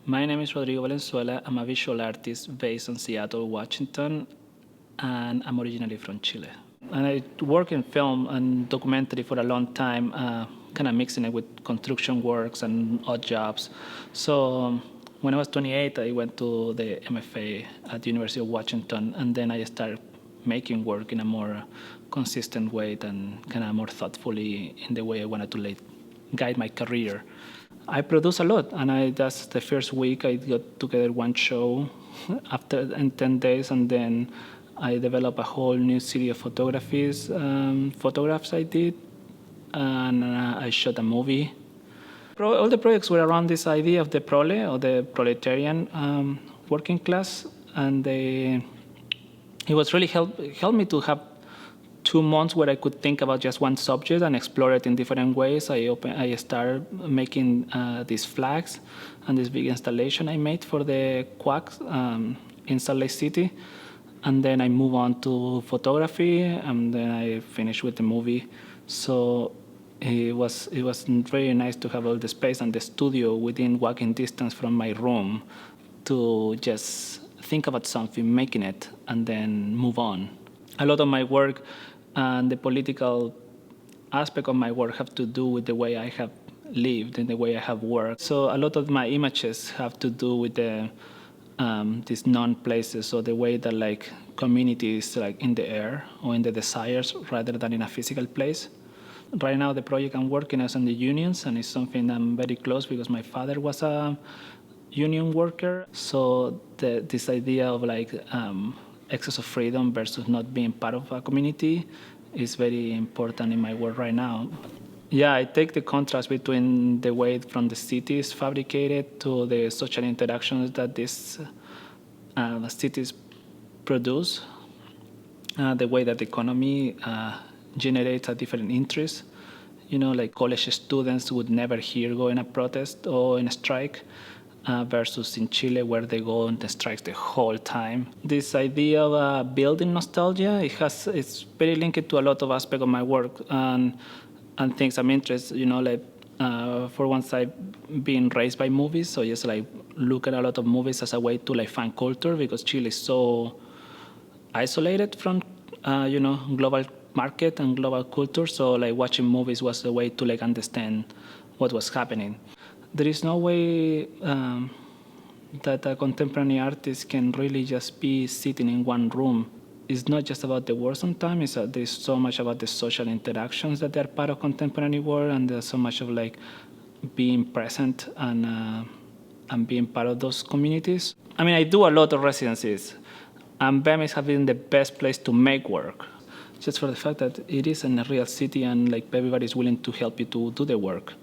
My name is Rodrigo Valenzuela. I'm a visual artist based in Seattle, Washington, and I'm originally from Chile. And I work in film and documentary for a long time, kind of mixing it with construction works and odd jobs. So when I was 28, I went to the MFA at the University of Washington, and then I started making work in a more consistent way and kind of more thoughtfully in the way I wanted to guide my career. I produce a lot, and that's the first week I got together one show after in 10 days, and then I developed a whole new series of photographs I did, and I shot a movie. All the projects were around this idea of the prole, or the proletarian working class, and it was really helped me to have 2 months where I could think about just one subject and explore it in different ways. I started making these flags and this big installation I made for the Quacks in Salt Lake City. And then I move on to photography, and then I finish with the movie. So it was very nice to have all the space and the studio within walking distance from my room to just think about something, making it, and then move on. A lot of my work and the political aspect of my work have to do with the way I have lived and the way I have worked. So a lot of my images have to do with these non-places, so the way that like community is like in the air or in the desires rather than in a physical place. Right now the project I'm working is on the unions, and it's something I'm very close because my father was a union worker. So this idea of like excess of freedom versus not being part of a community is very important in my work right now. Yeah, I take the contrast between the way from the city is fabricated to the social interactions that these cities produce, the way that the economy generates a different interest. Like college students would never here go in a protest or in a strike, versus in Chile where they go on the strikes the whole time. This idea of building nostalgia, it's very linked to a lot of aspects of my work and things I'm interested. For one side, being raised by movies, so just like look at a lot of movies as a way to like find culture because Chile is so isolated from global market and global culture. So like watching movies was a way to like understand what was happening. There is no way that a contemporary artist can really just be sitting in one room. It's not just about the work sometimes, there's so much about the social interactions that are part of contemporary work, and there's so much of like being present and being part of those communities. I mean, I do a lot of residencies, and BEM is having the best place to make work, just for the fact that it is in a real city and like everybody's willing to help you to do the work.